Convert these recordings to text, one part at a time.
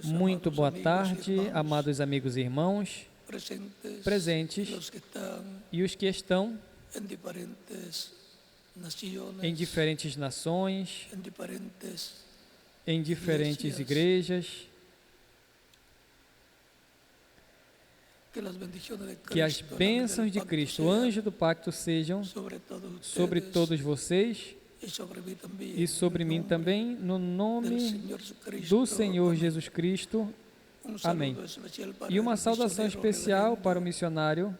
Muito boa tarde, amados amigos e irmãos, presentes e os que estão em diferentes nações, em diferentes igrejas. Que as bênçãos de Cristo, o anjo do pacto, sejam sobre todos vocês e sobre mim também, no nome do Senhor Jesus Cristo. Amém. E uma saudação especial para o missionário,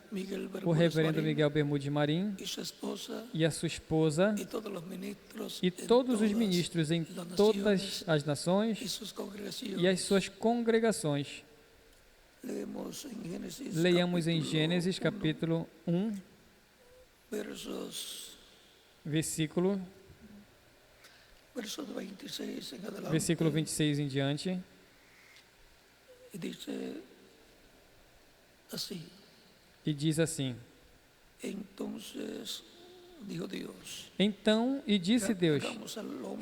o reverendo Miguel Bermudes Marim, e a sua esposa, e todos os ministros em todas as nações e as suas congregações. Leiamos em Gênesis capítulo 1, versículo 26 em diante. E diz assim: Então, e disse Deus,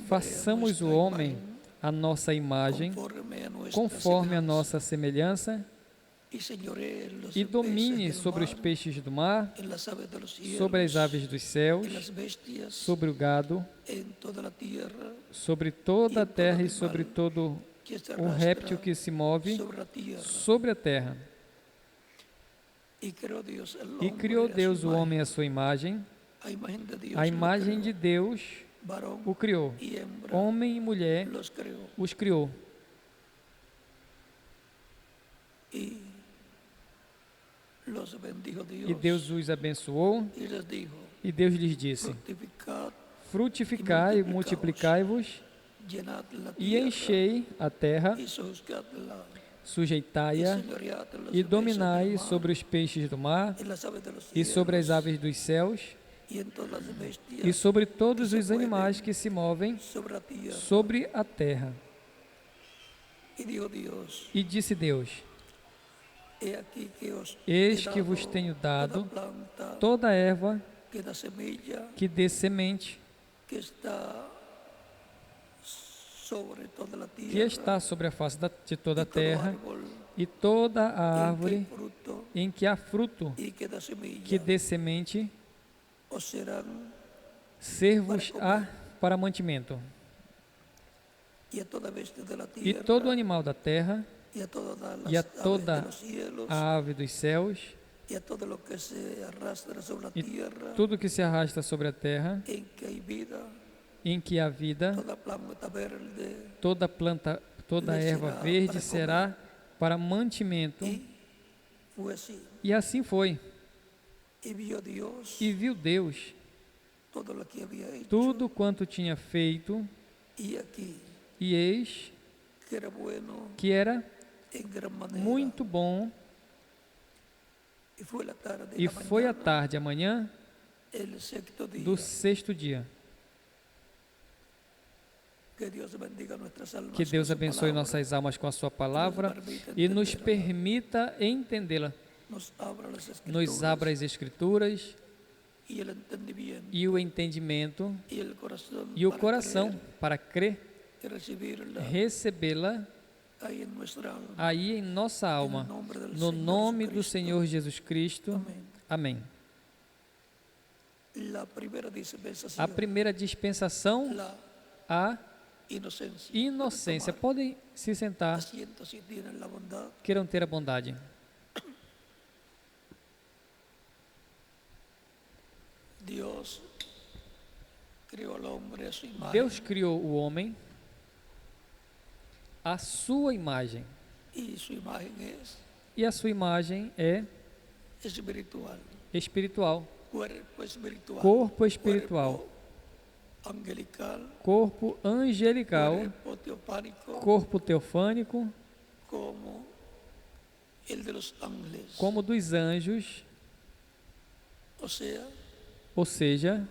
façamos o homem à nossa imagem, conforme a nossa semelhança, e domine sobre os peixes do mar, sobre as aves dos céus, sobre o gado, sobre toda a terra e sobre todo o réptil que se move sobre a terra. E criou Deus o homem à sua imagem, a imagem de Deus o criou, homem e mulher os criou. E Deus os abençoou, e Deus lhes disse: frutificai e multiplicai-vos, e enchei a terra, sujeitai-a e dominai sobre os peixes do mar, e sobre as aves dos céus, e sobre todos os animais que se movem sobre a terra. E disse Deus: eis que vos tenho dado toda a erva que dê semente, que está sobre a face de toda a terra, e toda a árvore em que há fruto que dê semente, ser-vos-á para mantimento. E todo animal da terra, e a toda a ave dos céus, e tudo que se arrasta sobre a terra, em que há vida, toda planta, toda erva verde será para mantimento. E assim foi. E viu Deus tudo quanto tinha feito, e eis que era muito bom. E foi a tarde, amanhã do sexto dia. Que Deus abençoe nossas almas com a sua palavra e nos permita entendê-la. Nos abra as Escrituras e o entendimento e o coração para crer, recebê-la aí em nossa alma, no nome do Senhor Jesus Cristo. Amém. A primeira dispensação, a inocência. Podem se sentar. Queiram ter a bondade. Deus criou o homem à sua imagem. E a sua imagem é espiritual. Corpo espiritual. Corpo angelical. Corpo teofânico. Como dos anjos. Ou seja,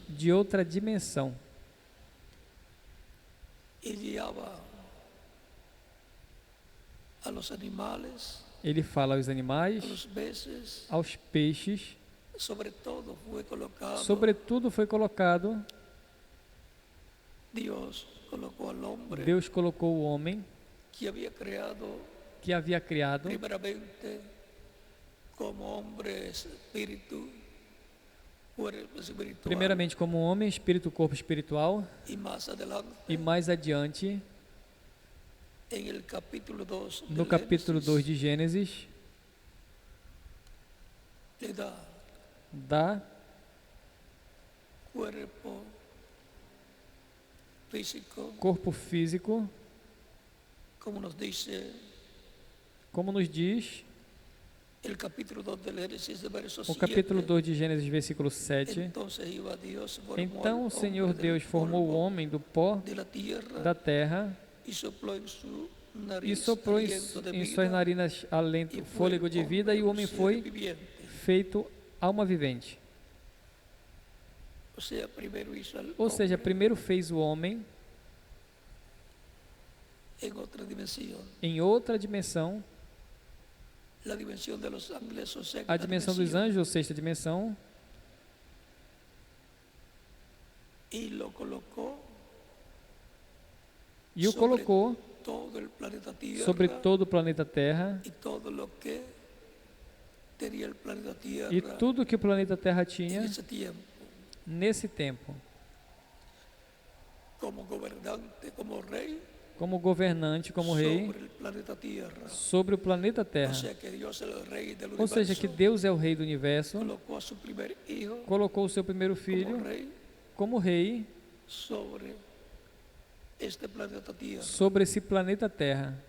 de outra dimensão. Ele fala aos animais, aos peixes, sobretudo foi colocado Deus colocou o homem que havia criado primeiramente como homem, espírito, corpo espiritual, e mais adiante, no capítulo 2 de Gênesis, dá corpo físico, como nos diz o capítulo 2 de Gênesis, versículo 7. Então o Senhor Deus formou o homem do pó da terra e soprou em suas narinas alento, fôlego de vida, e o homem foi feito alma vivente. Ou seja, primeiro fez o homem em outra dimensão, a dimensão dos anjos, ou sexta dimensão, e o colocou sobre todo o planeta Terra, e tudo que o planeta Terra tinha nesse tempo, como governante, como rei sobre o planeta Terra. Ou seja, que Deus é o rei do universo, colocou o seu primeiro filho como rei sobre esse planeta Terra.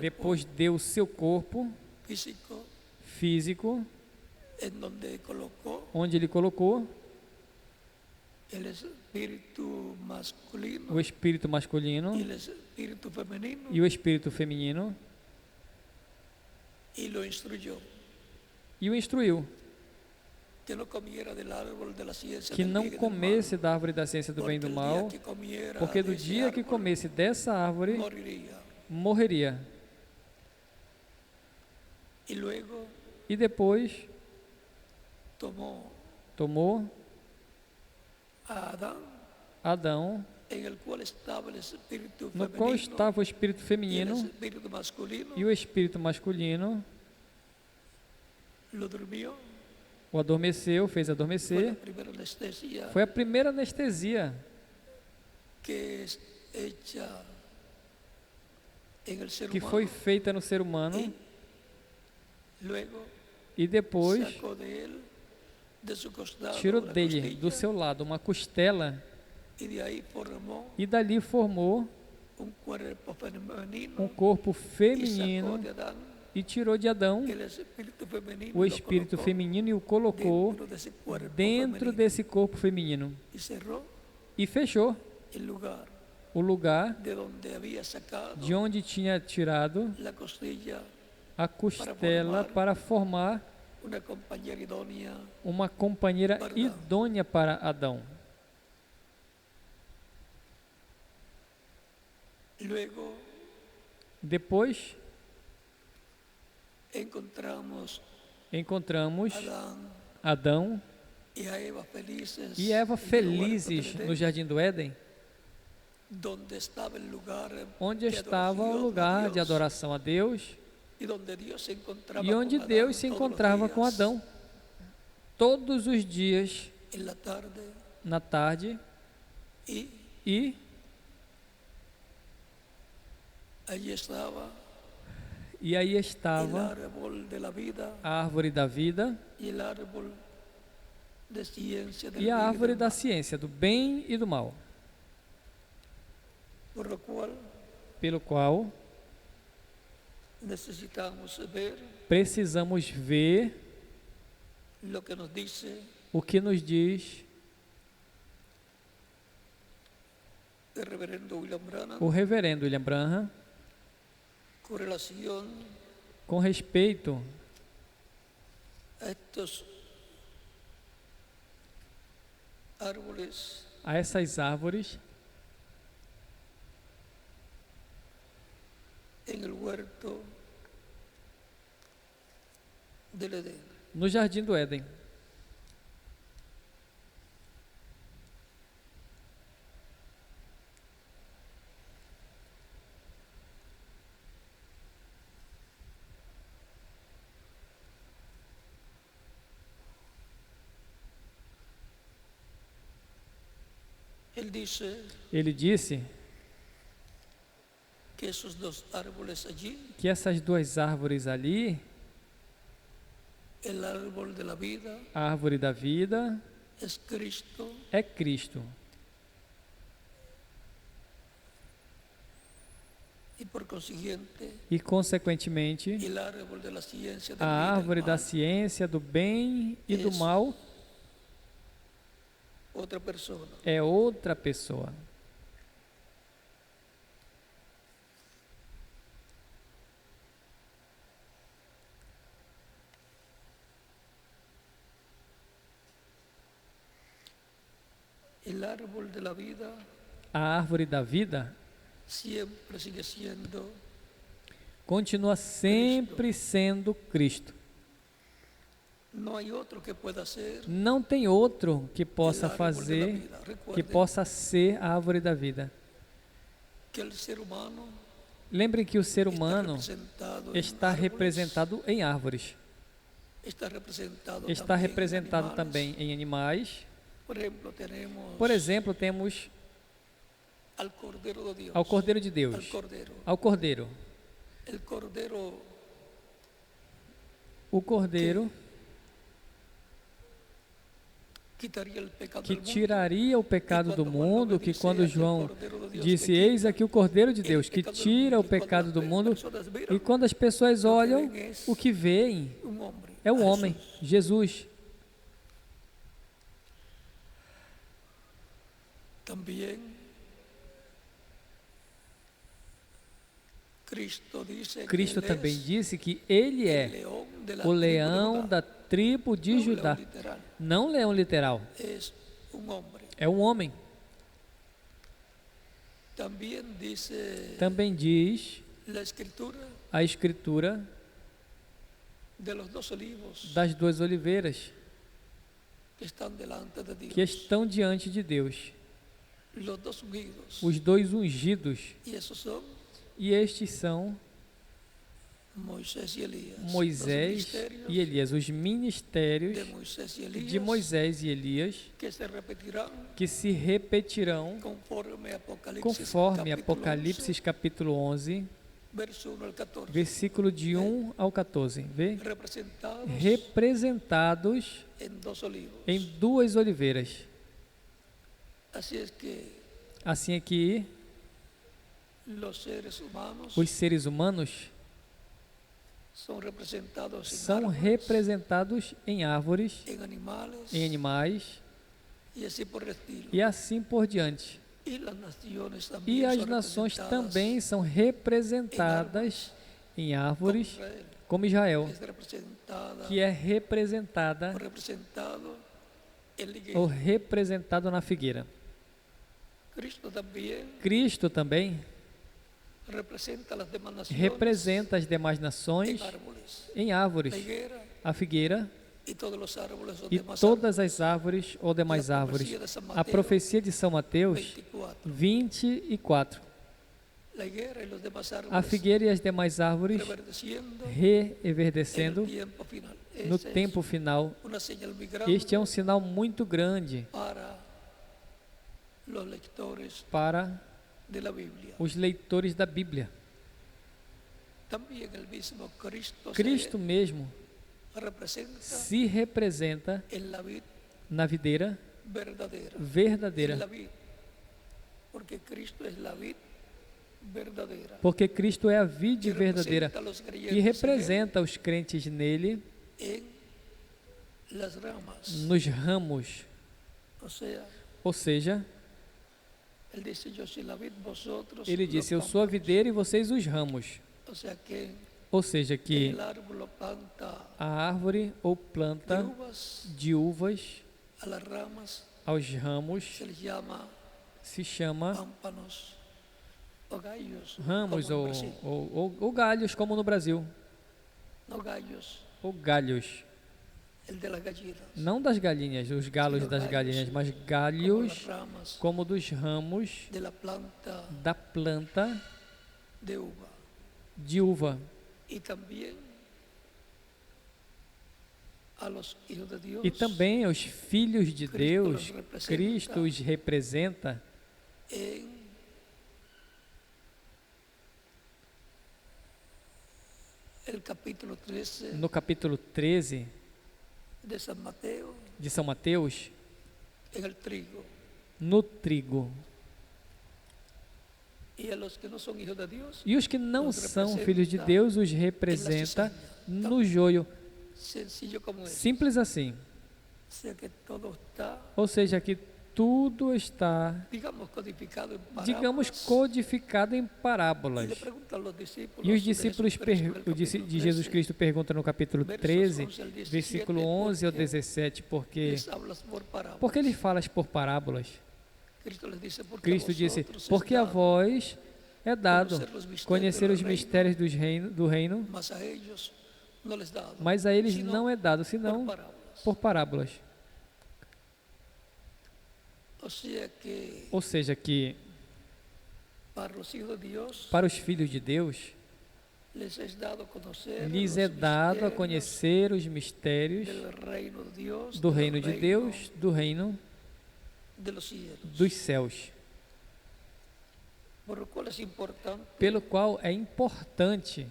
Depois deu o seu corpo físico, onde ele colocou o espírito masculino e o espírito feminino, e o instruiu que não comesse da árvore da ciência do bem e do mal, porque do dia que comesse dessa árvore morreria. E depois tomou Adão, no qual estava o espírito feminino e o espírito masculino, o adormeceu, fez adormecer. Foi a primeira anestesia que foi feita no ser humano, e depois tirou dele, do seu lado, uma costela, e dali formou um corpo feminino, e tirou de Adão o espírito feminino e o colocou dentro desse corpo feminino, e fechou o lugar de onde tinha tirado a costela para formar uma companheira idônea para Adão. Depois encontramos Adão e Eva felizes no Jardim do Éden, onde estava o lugar de adoração a Deus, e onde Deus se encontrava com Adão todos os dias na tarde, e aí estava a árvore da vida e a árvore da ciência do bem e do mal, pelo qual precisamos ver o que nos diz o reverendo William Branham com respeito a essas árvores no Jardim do Éden. Ele disse que essas duas árvores ali, a árvore da vida é Cristo. E, consequentemente, a árvore da ciência do bem e do mal é outra pessoa. A árvore da vida continua sempre sendo Cristo. Não tem outro que possa fazer, que possa ser a árvore da vida. Lembrem que o ser humano está representado em árvores. Está representado também em animais. Por exemplo, temos ao Cordeiro de Deus, ao Cordeiro. O Cordeiro que tiraria o pecado do mundo, que quando João disse, eis aqui o Cordeiro de Deus, que tira o pecado do mundo, e quando as pessoas olham, o que veem é o homem, Jesus. Cristo também disse que Ele é o leão da tribo de Judá. Não leão literal. É um homem. Também diz a Escritura das duas oliveiras que estão diante de Deus. Os dois ungidos. E estes são Moisés e Elias, os ministérios de Moisés e Elias, que se repetirão conforme Apocalipse capítulo 11, versículo de 1 ao 14. Vê? Representados em duas oliveiras. Assim é que os seres humanos são representados em árvores, em animais e assim por diante. E as nações também são representadas em árvores, como Israel, que é representada ou representado na figueira. Cristo também representa as demais nações em árvores, a figueira e todas as árvores ou demais árvores. A profecia de São Mateus 24. A figueira e as demais árvores reverdecendo no tempo final. Este é um sinal muito grande para os leitores da Bíblia. Cristo mesmo se representa na videira verdadeira. Porque Cristo é a vide verdadeira e representa os crentes nele nos ramos. Ou seja, ele disse, eu sou a videira e vocês os ramos. Ou seja, que a árvore ou planta de uvas aos ramos se chama ramos ou galhos, como no Brasil. Ou galhos. Não das galinhas, os galos das galinhas, mas galhos como dos ramos da planta de uva. E também aos filhos de Deus, Cristo os representa no capítulo 13 de São Mateus, no trigo. E os que não são filhos de Deus os representa no joio. Simples assim. Ou seja, que tudo está, digamos, codificado em parábolas. E os discípulos de Jesus Cristo perguntam no capítulo 13, versículo 11 ao 17, por que ele falas por parábolas? Cristo disse, porque a vós é dado conhecer os mistérios do reino, mas a eles não é dado, senão por parábolas. Ou seja, que para os filhos de Deus, lhes é dado a conhecer os mistérios do reino de Deus, do reino dos céus. Pelo qual é importante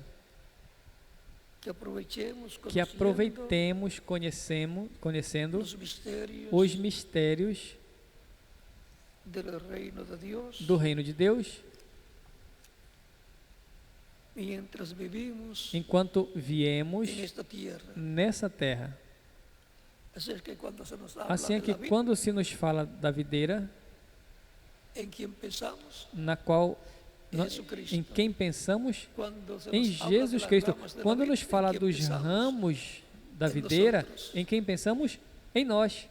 que aproveitemos conhecendo os mistérios do reino de Deus, enquanto viemos nessa terra. Assim é que quando se nos fala da videira, na qual em quem pensamos? Em Jesus Cristo. Quando nos fala dos ramos da videira, em quem pensamos? Em nós.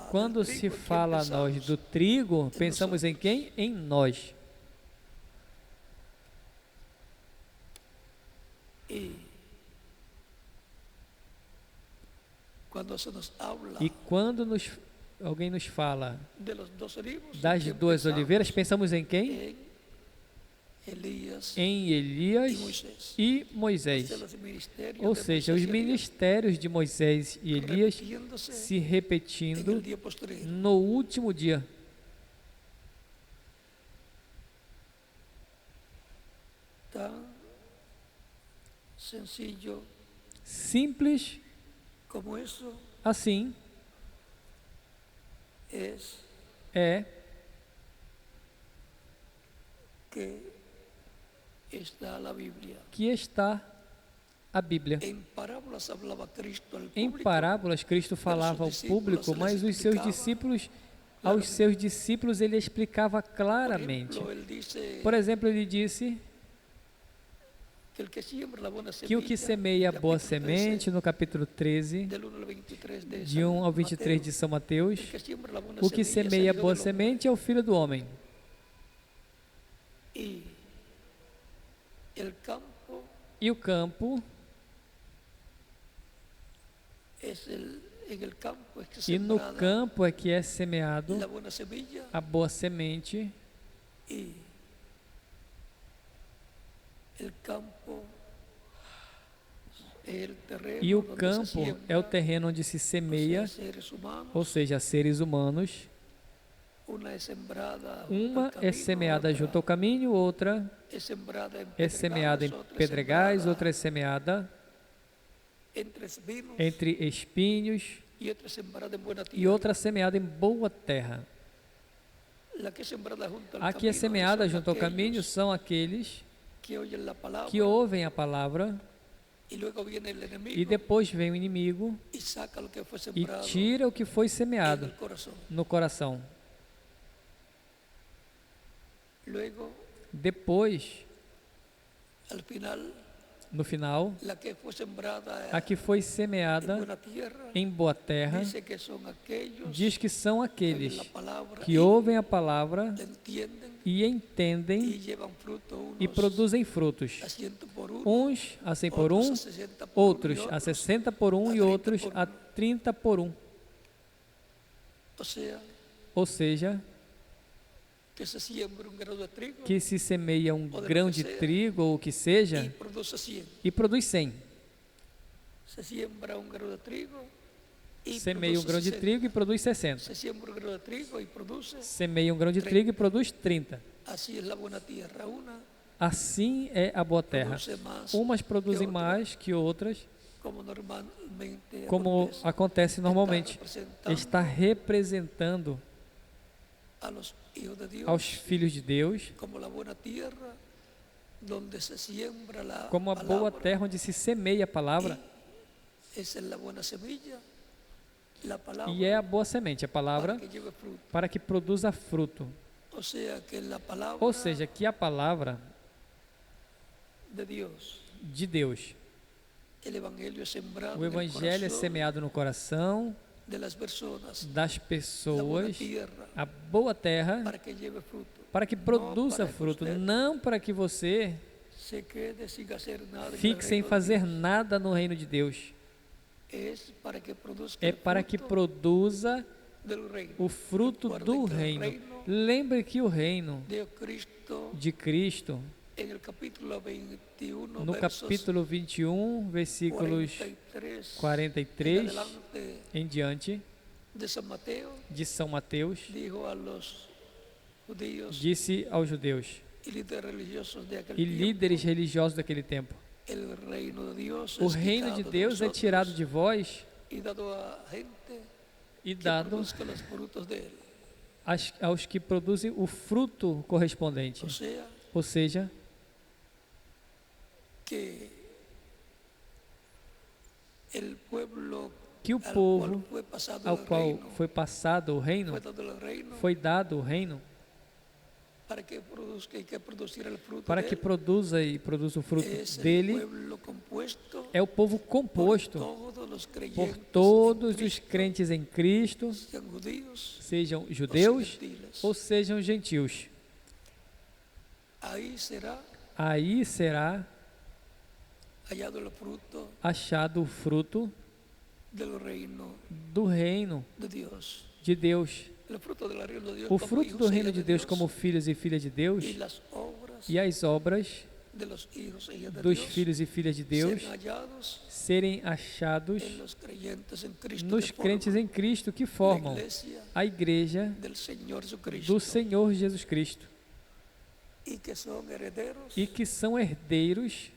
Quando se fala a nós do trigo, pensamos em quem? Em nós. E quando alguém nos fala das duas oliveiras, pensamos em quem? Em Elias e Moisés. Ou seja, os ministérios de Moisés e Elias se repetindo no último dia. Simples assim é que está a Bíblia. Em parábolas, Cristo falava ao público, mas aos seus discípulos ele explicava claramente. Por exemplo, ele disse que o que semeia a boa semente, no capítulo 13, de 1 ao 23 de São Mateus, o que semeia a boa semente é o Filho do Homem. E o campo, e no campo é que é semeado a boa semente, e o campo é o terreno onde se semeia, ou seja, seres humanos. Uma é semeada junto ao caminho, outra é semeada em pedregais, outra é semeada entre espinhos e outra semeada em boa terra. A que é semeada junto ao caminho são aqueles que ouvem a palavra, e depois vem o inimigo e tira o que foi semeado no coração. Depois, no final, a que foi semeada em boa terra, diz que são aqueles que ouvem a palavra e entendem e produzem frutos. Uns a 100 por 1, outros a 60 por 1 e outros a 30 por 1. Ou seja, que se semeia um grão de trigo ou o que seja e produz 100. Semeia um grão de trigo e produz 60. Semeia um grão de trigo e produz 30. Assim é a boa terra. Umas produzem mais que outras, como acontece normalmente. Está representando aos filhos de Deus como a boa terra onde se semeia a palavra. E é a boa semente, a palavra, para que produza fruto. Ou seja, que a palavra de Deus, o Evangelho é semeado no coração das pessoas, a boa terra, para que produza fruto, não para que você fique sem fazer nada no reino de Deus. É para que produza o fruto do reino. Lembre que o reino de Cristo, no capítulo 21, versículos 43 em diante, de São Mateus, disse aos judeus e líderes religiosos daquele tempo: o reino de Deus é tirado de vós e dado aos que produzem o fruto correspondente. Ou seja, que o povo ao qual foi passado o reino, foi dado o reino, para que produza o fruto dele, é o povo composto por todos os crentes em Cristo, sejam judeus ou sejam gentios. Aí será achado o fruto do reino de Deus. O fruto do reino de Deus como filhos e filhas de Deus, e as obras dos filhos e filhas de Deus serem achados nos crentes em Cristo, que formam a igreja do Senhor Jesus Cristo, e que são herdeiros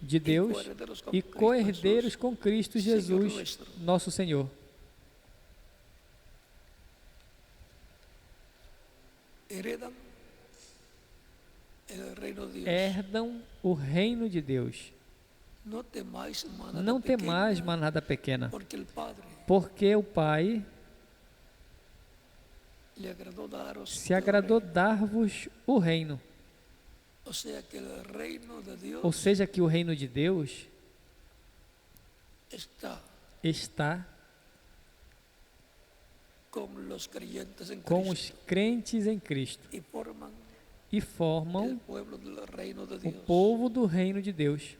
de Deus e co-herdeiros com Cristo Jesus, nosso Senhor. Herdam o reino de Deus. Não temais manada pequena, porque o Pai se agradou dar-vos o reino. Ou seja, que o reino de Deus está com os crentes em Cristo e formam o povo do reino de Deus.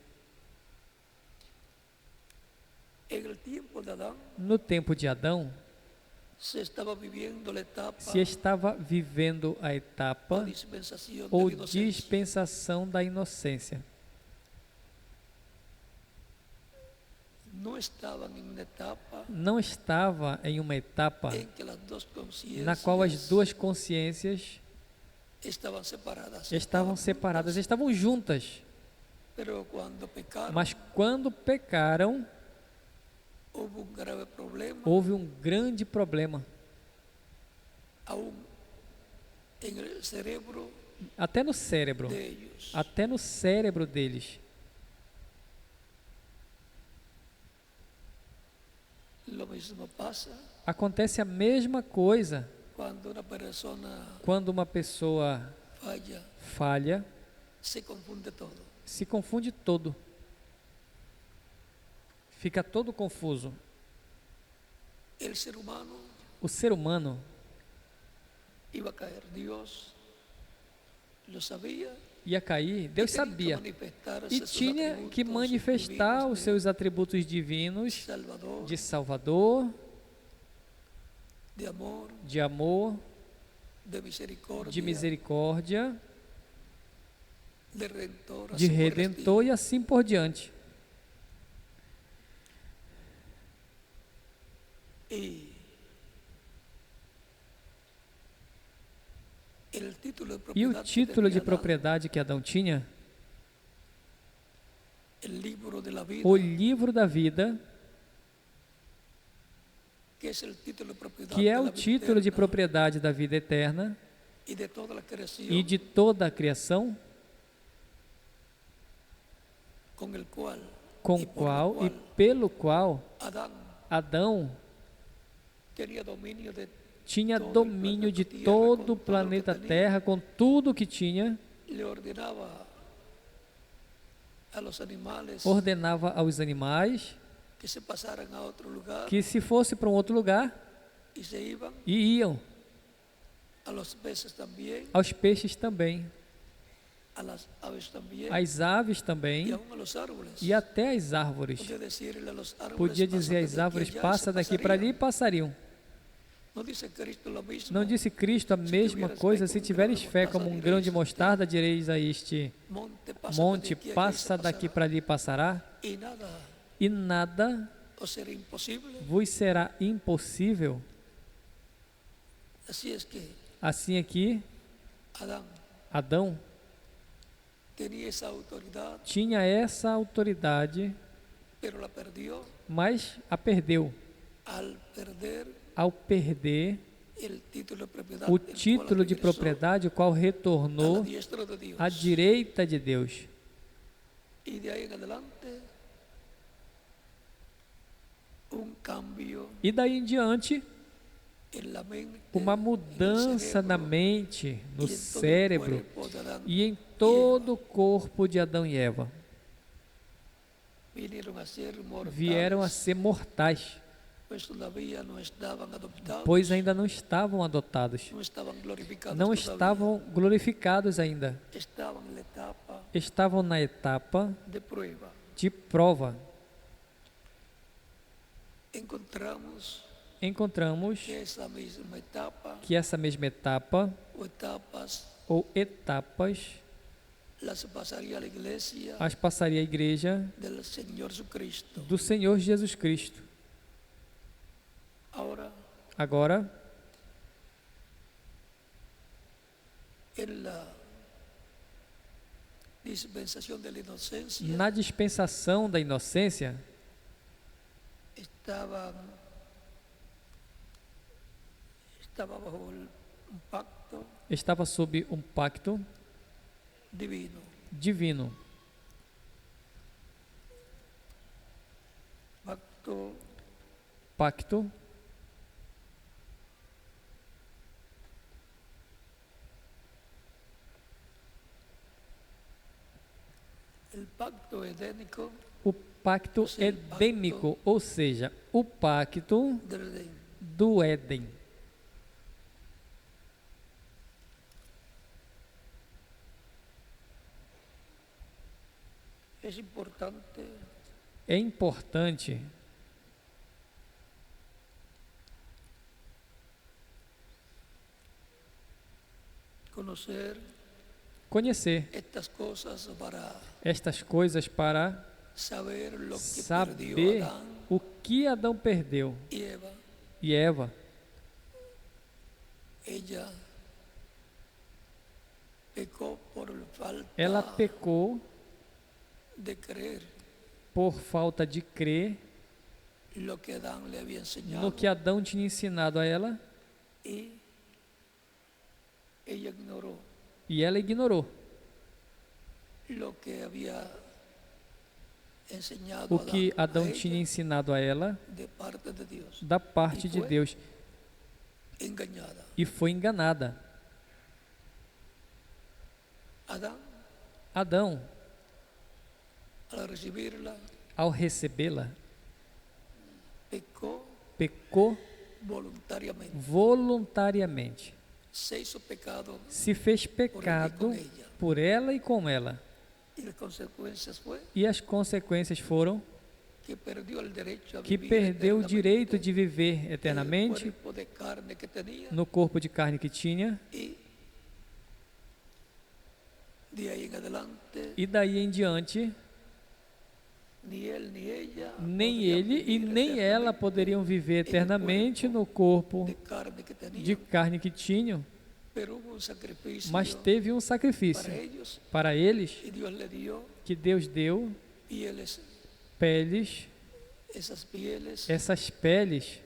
No tempo de Adão, se estava vivendo a etapa ou dispensação da inocência. Não estava em uma etapa na qual as duas consciências estavam separadas, estavam juntas. Mas quando pecaram, houve um grande problema. Até no cérebro deles. Acontece a mesma coisa quando uma pessoa falha, se confunde todo. Fica todo confuso. O ser humano ia cair, Deus sabia, e tinha que manifestar os seus atributos divinos de Salvador, de amor, de misericórdia, de Redentor e assim por diante. E o título de propriedade que Adão tinha? O livro da vida, que é o título de propriedade da vida eterna e de toda a criação, com o qual e pelo qual Adão tinha domínio de todo o planeta Terra, com tudo o que tinha, ordenava aos animais que se fosse para um outro lugar, e iam, aos peixes também, às aves também, e até às árvores. Podia dizer às árvores, passa daqui para ali, e passariam. Não disse Cristo a mesma coisa? Se tiveres fé como um grão de mostarda, direis a este monte, passa daqui para ali, passará? E nada vos será impossível. Assim aqui, Adão tinha essa autoridade, mas a perdeu. Ao perder o título de propriedade, o qual retornou à direita de Deus. E daí em diante, uma mudança na mente, no cérebro e em todo o corpo de Adão e Eva. Vieram a ser mortais, pois ainda não estavam adotados, não estavam glorificados ainda, estavam na etapa de prova. Encontramos que essa mesma etapa, ou etapas, as passaria a igreja do Senhor Jesus Cristo. Agora, na dispensação da inocência, estava sob um pacto divino. Pacto o pacto edênico, ou seja, o pacto do Éden. É importante conhecer estas coisas para saber o que Adão perdeu e Eva. Ela pecou por falta de crer no que Adão tinha ensinado a ela, e ela ignorou o que Adão tinha ensinado a ela da parte de Deus, e foi enganada. Adão, ao recebê-la, pecou voluntariamente, se fez pecado por ela e com ela. E as consequências foram que perdeu o direito de viver eternamente no corpo de carne que tinha, E daí em diante, nem ele e nem ela poderiam viver eternamente no corpo de carne que tinham, mas teve um sacrifício para eles, que Deus deu peles, essas peles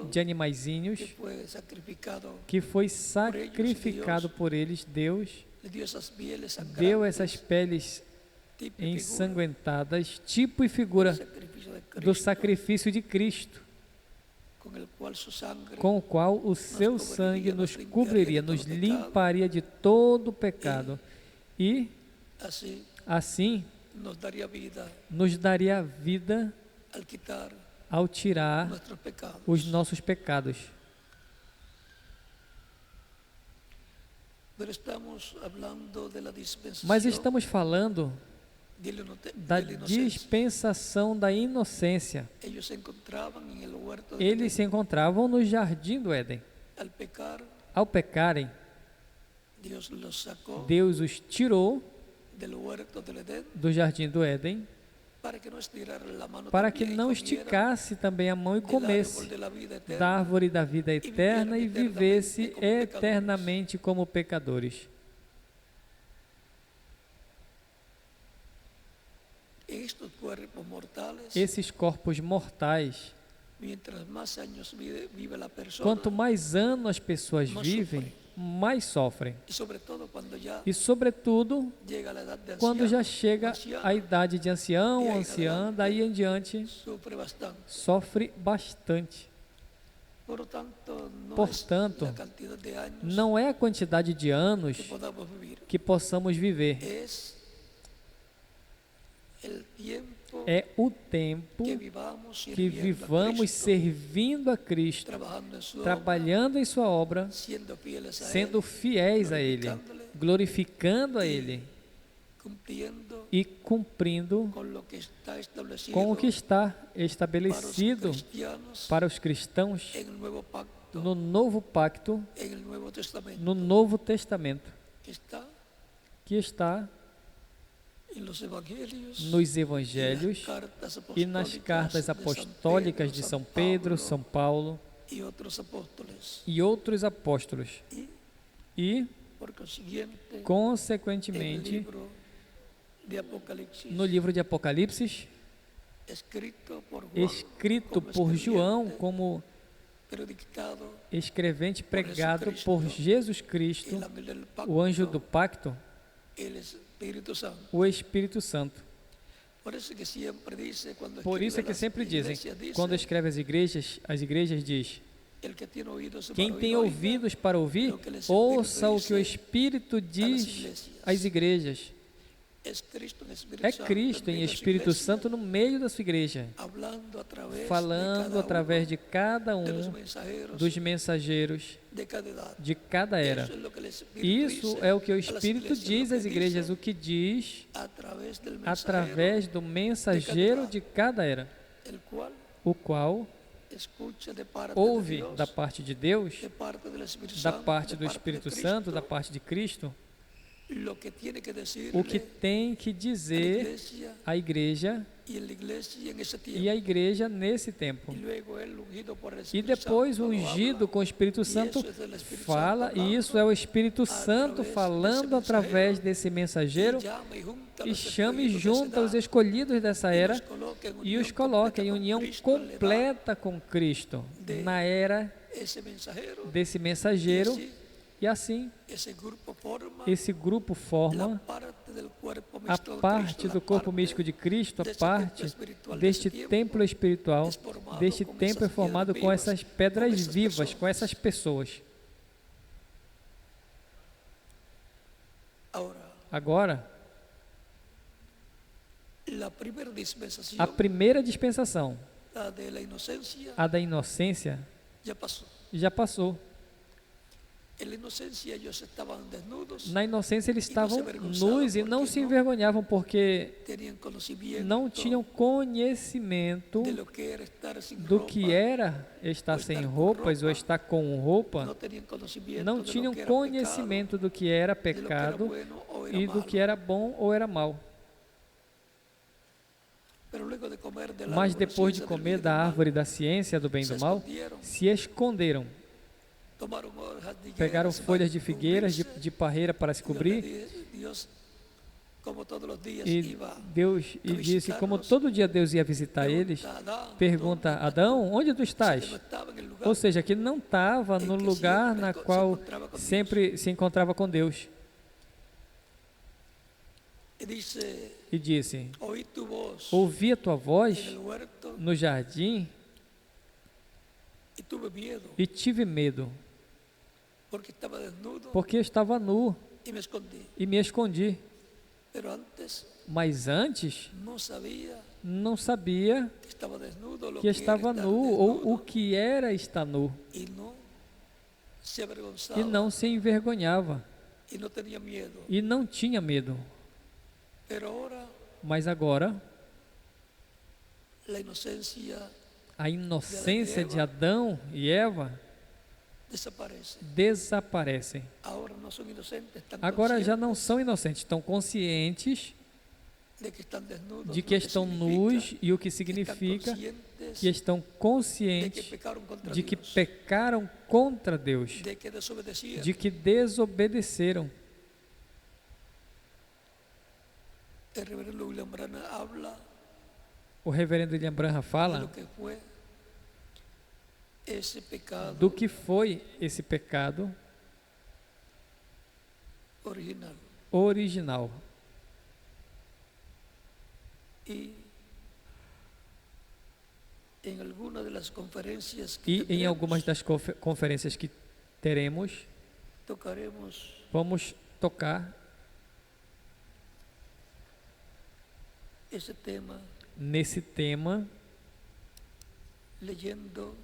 de animaizinhos, que foi sacrificado por eles. Deus deu essas peles ensanguentadas, tipo e figura do sacrifício de Cristo, com o qual o seu sangue nos cobriria, nos limparia de todo o pecado, e assim nos daria vida ao tirar os nossos pecados. Mas estamos falando da dispensação da inocência. Eles se encontravam no jardim do Éden. Ao pecarem, Deus os tirou do jardim do Éden, para que não esticasse também a mão e comesse da árvore da vida eterna e vivesse eternamente como pecadores. Esses corpos mortais, quanto mais anos as pessoas vivem, mais sofrem. E sobretudo, quando já chega a idade de ancião ou anciã, daí em diante, sofre bastante. Portanto, não é a quantidade de anos que possamos viver, é o tempo que vivamos servindo a Cristo, trabalhando em sua obra, sendo fiéis a Ele, glorificando a Ele e cumprindo com o que está estabelecido para os cristãos no novo pacto, no Novo Testamento, que está nos evangelhos e nas cartas apostólicas de São Pedro, São Paulo e outros apóstolos. E, consequentemente, no livro de Apocalipse, escrito por João como escrevente, pregado por Jesus Cristo, o anjo do pacto, o Espírito Santo. Por isso é que sempre dizem, quando escreve as igrejas diz: quem tem ouvidos para ouvir, ouça o que o Espírito diz às igrejas. É Cristo em Espírito Santo no meio da sua igreja, falando através de cada um dos mensageiros de cada era. Isso é o que o Espírito diz às igrejas, o que diz através do mensageiro de cada era, o qual ouve da parte de Deus, da parte do Espírito Santo, da parte de Cristo, o que tem que dizer a igreja e a igreja nesse tempo. E depois o ungido com o Espírito Santo fala, e isso é o Espírito Santo falando através desse mensageiro, e chama e junta os escolhidos dessa era e os coloca em união completa com Cristo, na era desse mensageiro. E assim, esse grupo forma a parte do corpo místico de Cristo, a parte deste templo espiritual. Deste templo é formado com essas pedras vivas, com essas pessoas. Agora, a primeira dispensação, a da inocência, já passou. Na inocência eles estavam nus e não se envergonhavam porque não tinham conhecimento do que era estar sem roupas ou estar com roupa. Não tinham conhecimento do que era pecado e do que era bom ou era mal. Mas depois de comer da árvore da ciência do bem e do mal, se esconderam. Pegaram folhas de figueiras, de parreira para se cobrir. E Deus disse, como todo dia Deus ia visitar eles, pergunta: Adão, onde tu estás? Ou seja, que ele não estava no lugar na qual sempre se encontrava com Deus. E disse: ouvi a tua voz no jardim e tive medo, porque estava nu e me escondi. Mas antes não sabia que estava nu ou o que era estar nu. E não se envergonhava. E não tinha medo. Mas agora, a inocência de Adão e Eva desaparecem. Agora já não são inocentes, estão conscientes de que estão nus, e o que significa que estão conscientes de que pecaram contra Deus, de que desobedeceram. O reverendo William Branham fala do que foi esse pecado original. E em algumas das conferências que teremos, vamos tocar nesse tema, lendo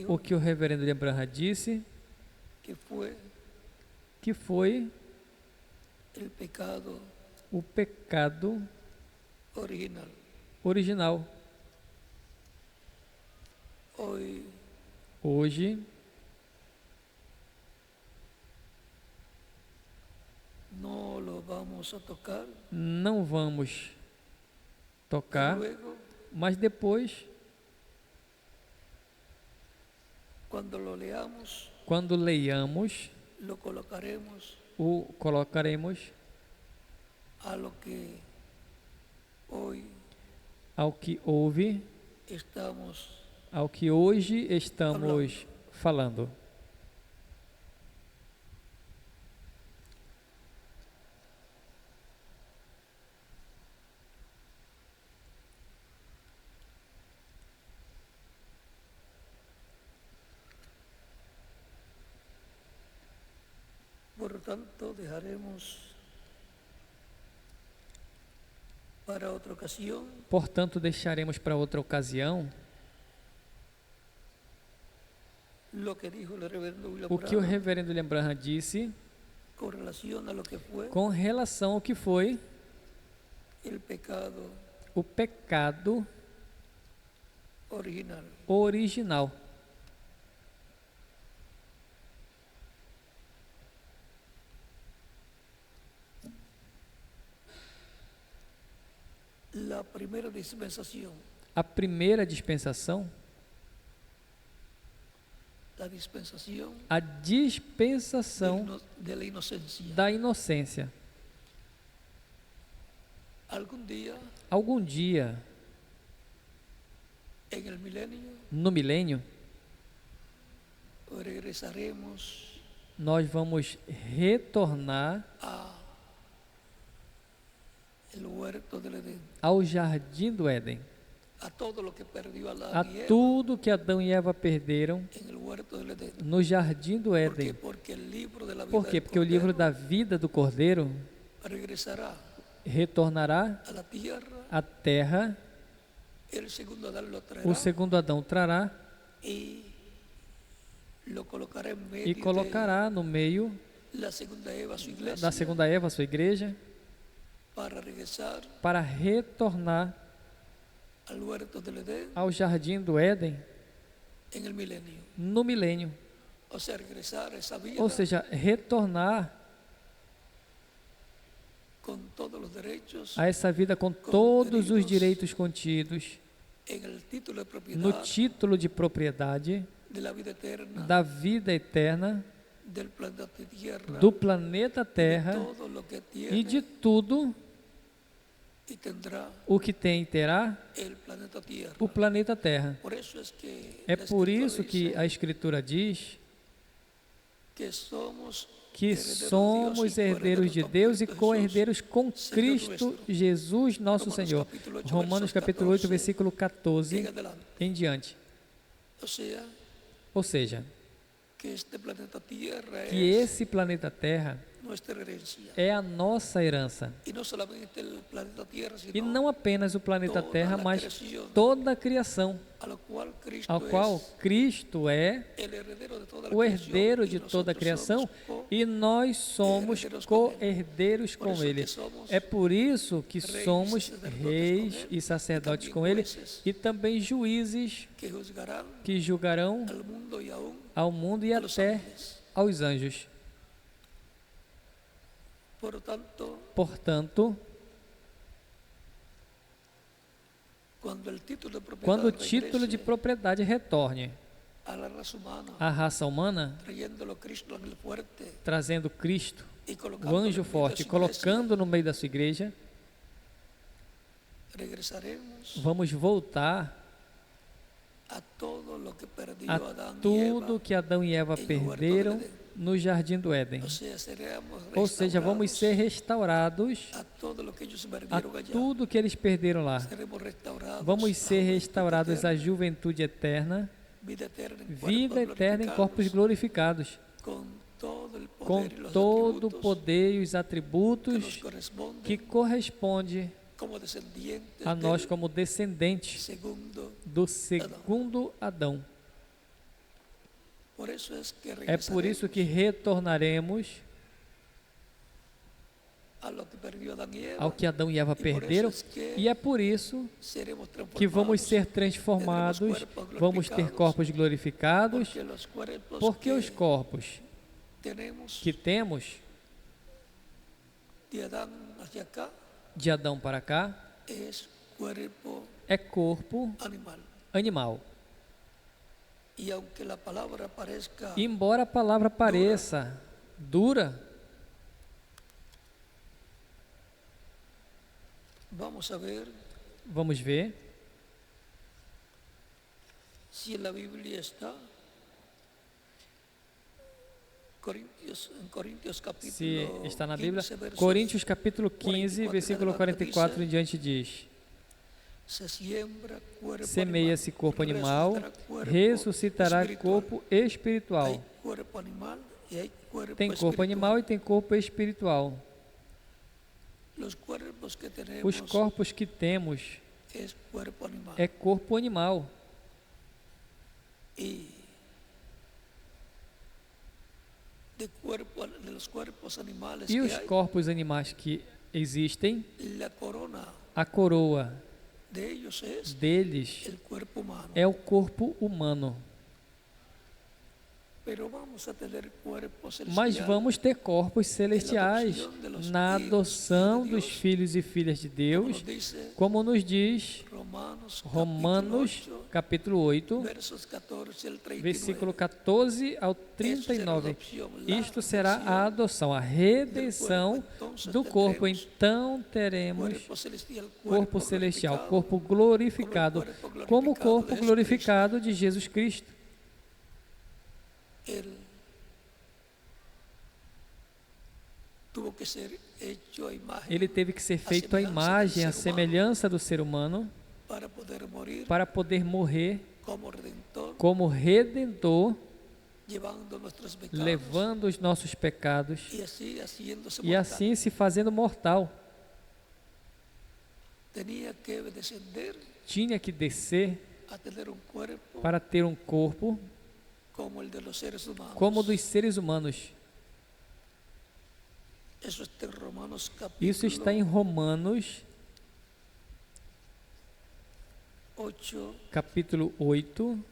o que o reverendo William Branham disse, que foi o pecado original. Hoje não vamos tocar, mas depois, quando leiamos, o colocaremos ao que houve, ao que hoje estamos falando. Portanto, deixaremos para outra ocasião o que o reverendo William Branham disse com relação ao que foi o pecado original. A primeira dispensação, a dispensação da inocência. Algum dia, no milênio, nós vamos retornar ao jardim do Éden, a tudo que Adão e Eva perderam no jardim do Éden. Por quê? Porque o livro da vida do Cordeiro retornará à terra, o segundo Adão trará, e colocará no meio da segunda Eva, sua igreja, para retornar ao jardim do Éden no milênio. Ou seja, retornar a essa vida com todos os direitos contidos no título de propriedade da vida eterna do planeta Terra e de tudo o que tem e terá o planeta Terra. É por isso que a Escritura diz que somos herdeiros de Deus e co-herdeiros com Cristo Jesus, nosso Senhor. Romanos capítulo 8, versículo 14 em diante. Ou seja, que esse planeta Terra é a nossa herança. E não apenas o planeta Terra, mas toda a criação, ao qual Cristo é o herdeiro de toda a criação e nós somos co-herdeiros com Ele. É por isso que somos reis e sacerdotes com Ele e também juízes que julgarão ao mundo e até aos anjos. Portanto, quando o título de propriedade retorne à raça humana, trazendo Cristo, o anjo forte, colocando no meio da sua igreja, vamos voltar a tudo que Adão e Eva perderam no jardim do Éden. Ou seja, vamos ser restaurados a tudo que eles perderam lá. Vamos ser restaurados à juventude eterna, vida eterna em corpos glorificados, com todo o poder e os atributos que corresponde a nós como descendentes do segundo Adão. É por isso que retornaremos ao que Adão e Eva perderam, e é por isso que vamos ser transformados, vamos ter corpos glorificados, porque os corpos que temos de Adão para cá é corpo animal. Embora a palavra pareça dura, vamos ver se na Bíblia está se está na Bíblia. Coríntios capítulo 15, versículo 44 em diante diz: semeia-se corpo animal, ressuscitará corpo espiritual. Tem corpo animal e tem corpo espiritual. Os corpos que temos é corpo animal. E os corpos animais que existem, a coroa deles é o corpo humano. Mas vamos ter corpos celestiais na adoção dos filhos e filhas de Deus, como nos diz Romanos capítulo 8, versículo 14 ao 39. Isto será a adoção, a redenção do corpo. Então teremos corpo celestial, corpo glorificado, como o corpo glorificado de Jesus Cristo. Ele teve que ser feito à imagem, à semelhança do ser humano, para poder morrer como redentor, levando os nossos pecados e assim se fazendo mortal. Tinha que descer para ter um corpo como dos seres humanos. Isso está em Romanos, capítulo 8,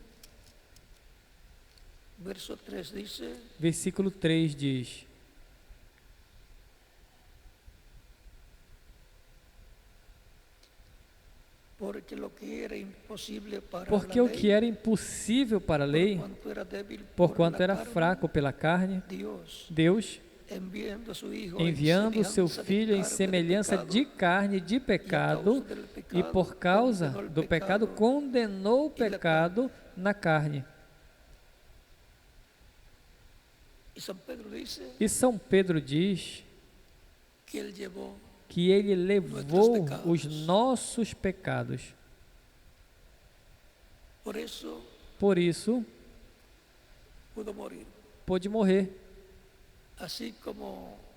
versículo 3 diz: Porque o que era impossível para a lei, porquanto era fraco pela carne, Deus, enviando o seu Filho em semelhança de carne de pecado, e por causa do pecado condenou o pecado na carne. E São Pedro diz que ele levou os nossos pecados. Por isso, pôde morrer.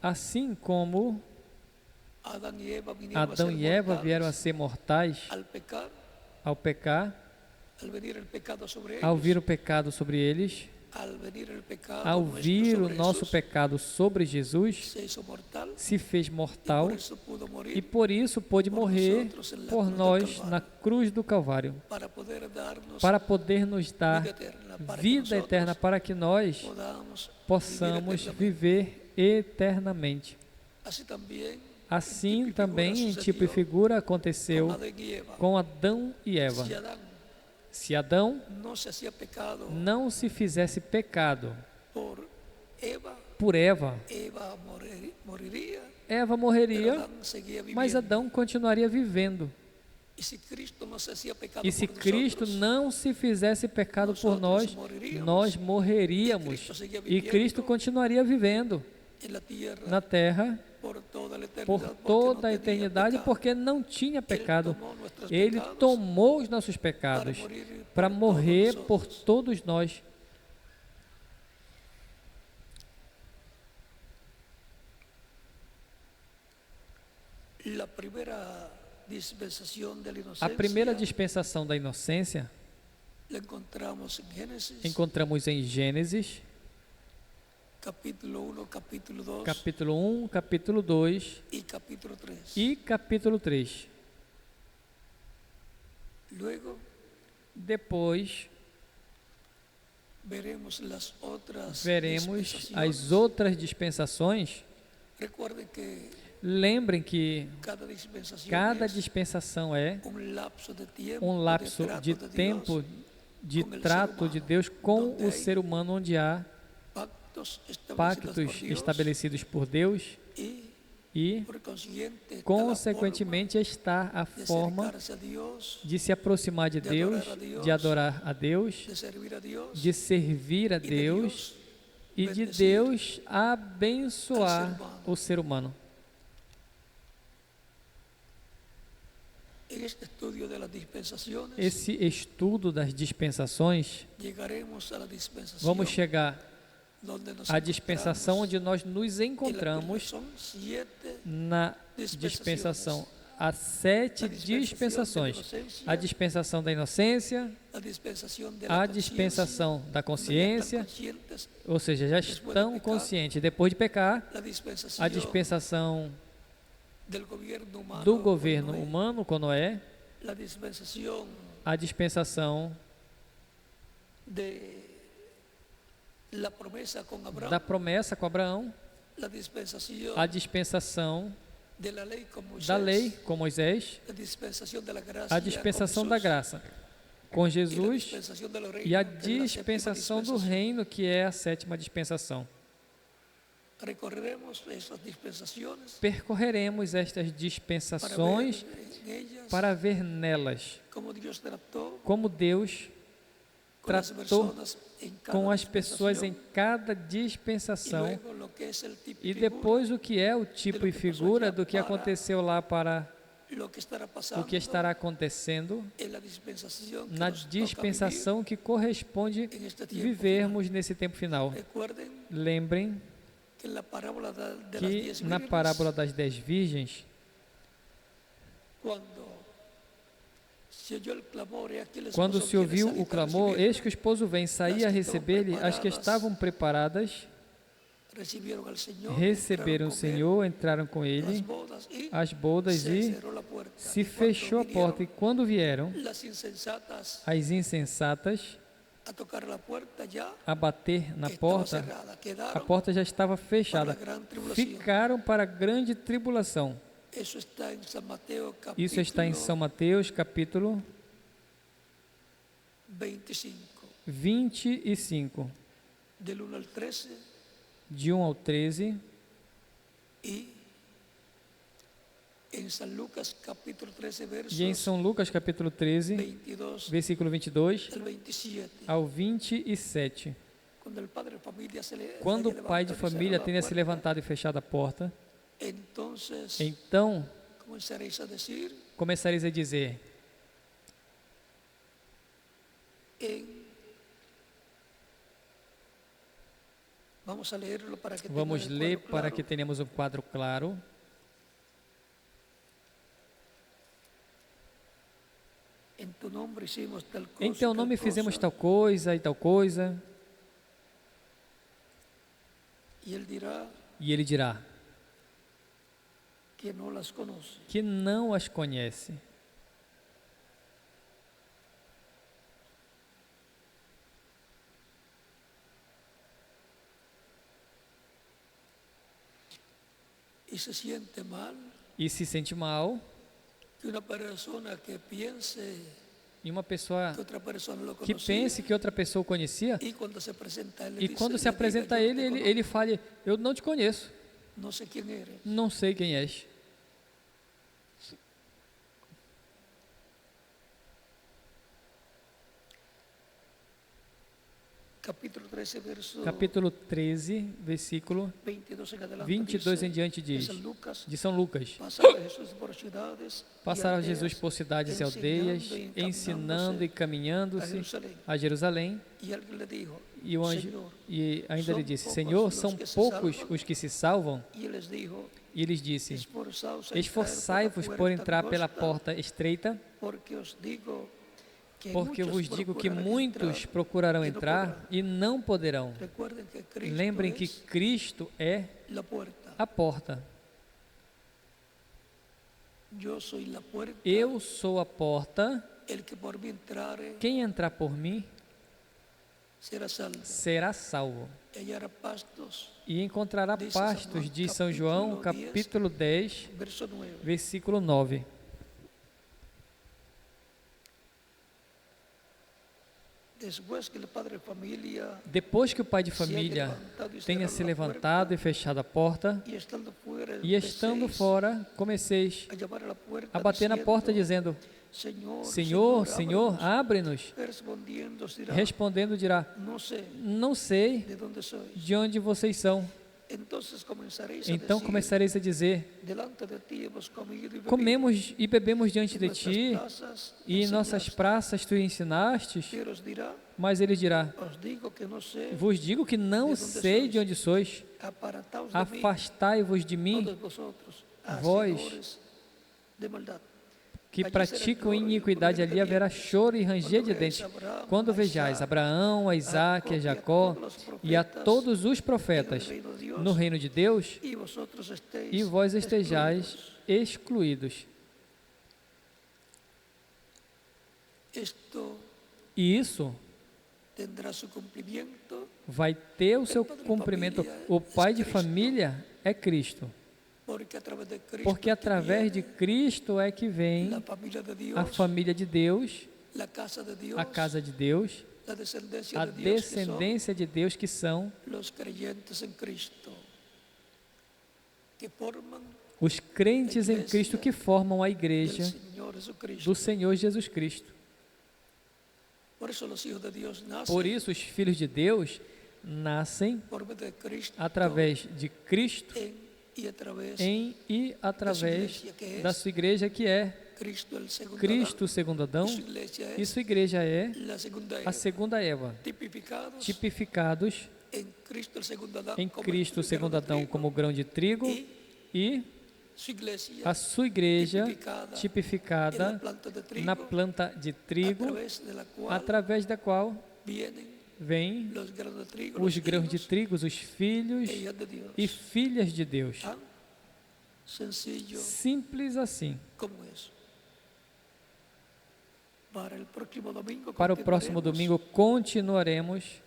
Assim como Adão e Eva vieram a ser mortais ao pecar, ao vir o pecado sobre eles, ao vir o nosso pecado sobre Jesus, se fez mortal e por isso pôde morrer por nós na cruz do Calvário, para poder nos dar vida eterna, para que nós possamos viver eternamente. Assim também, em tipo e figura, aconteceu com Adão e Eva. Se Adão não se fizesse pecado por Eva, Eva morreria, mas Adão continuaria vivendo. E se Cristo não se fizesse pecado por nós, nós morreríamos. E Cristo continuaria vivendo na terra por toda a eternidade, porque não tinha pecado. Ele tomou os nossos pecados para morrer por todos nós. A primeira dispensação da inocência encontramos em Gênesis, capítulo 1, capítulo 2 e capítulo 3. Depois, veremos as outras dispensações. Lembrem que cada dispensação é um lapso de tempo de trato de Deus com o ser humano, onde há pactos estabelecidos por Deus e, consequentemente, está a forma de se aproximar de Deus, de adorar a Deus, de servir a Deus e de Deus abençoar o ser humano. Esse estudo das dispensações, vamos chegar à dispensação onde nós nos encontramos na dispensação. Há 7 dispensações: a dispensação da inocência, a dispensação da consciência, ou seja, já estão conscientes depois de pecar, a dispensação do governo humano com Noé, a dispensação da promessa com Abraão, a dispensação da lei com Moisés, a dispensação da graça com Jesus e a dispensação do reino, que é a 7ª dispensação. Percorreremos estas dispensações para ver nelas como Deus tratou com as pessoas em cada dispensação e depois o que é o tipo e figura do que aconteceu lá para o que estará acontecendo na dispensação que corresponde vivermos nesse tempo final. Lembrem que na parábola das 10 virgens, Quando se ouviu o clamor, eis que o esposo vem, saía a receber-lhe, as que estavam preparadas receberam o Senhor, entraram com ele às bodas e se fechou a porta. E quando vieram as insensatas a bater na porta, a porta já estava fechada. Ficaram para grande tribulação. Isso está em São Mateus, capítulo 25, de 1 ao 13, e em São Lucas, capítulo 13, versículo 22 ao 27. Quando o pai de família tenha se levantado e fechado a porta, então começareis a dizer: vamos ler para que tenhamos um quadro claro. Em teu nome fizemos tal coisa e tal coisa. E ele dirá que não as conhece. E se sente mal. E uma pessoa que pense que outra pessoa o conhecia, e quando se apresenta a ele fala: eu não te conheço, não sei quem és. Capítulo 13, versículo 22 em diante diz, de São Lucas: passava Jesus por cidades e aldeias, ensinando e caminhando-se a Jerusalém, e o anjo ainda lhe disse: Senhor, são poucos os que se salvam? E lhes disse: esforçai-vos por entrar pela porta estreita, porque eu vos digo que muitos procurarão entrar e não poderão. Lembrem que Cristo é a porta. Eu sou a porta. Quem entrar por mim será salvo. E encontrará pastos, diz São João, capítulo 10, versículo 9. Depois que o pai de família tenha se levantado e fechado a porta, e estando fora, comeceis a bater na porta, dizendo: Senhor, Senhor, abre-nos. Respondendo dirá: não sei de onde vocês são. Então começareis a dizer: comemos e bebemos diante de ti, e em nossas praças tu ensinastes. Mas ele dirá: vos digo que não sei de onde sois. Afastai-vos de mim, vós que praticam iniquidade. Ali haverá choro e ranger de dentes, quando vejais Abraão, a Isaque, a Jacó e a todos os profetas no reino de Deus, e vós estejais excluídos. E isso vai ter o seu cumprimento. O pai de família é Cristo. Porque através de Cristo é que vem a família de Deus, a casa de Deus, a descendência de Deus, que são os crentes em Cristo, que formam a igreja do Senhor Jesus Cristo. Por isso os filhos de Deus nascem através de Cristo, em e através da sua igreja, que é Cristo, o segundo Adão, e sua igreja é a segunda Eva, tipificados em Cristo, o segundo Adão, como grão de trigo, e a sua igreja tipificada na planta de trigo, através da qual vêm os grãos de trigo, os filhos e filhas de Deus. Simples assim. Para o próximo domingo continuaremos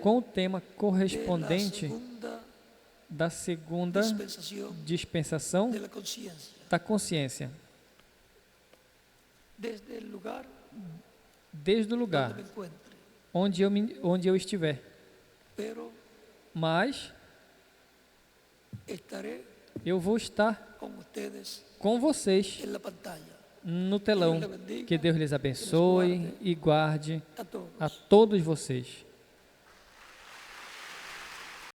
com o tema correspondente da segunda dispensação da consciência. Desde o lugar onde eu estiver. Mas eu vou estar com vocês no telão. Que Deus lhes abençoe e guarde a todos vocês.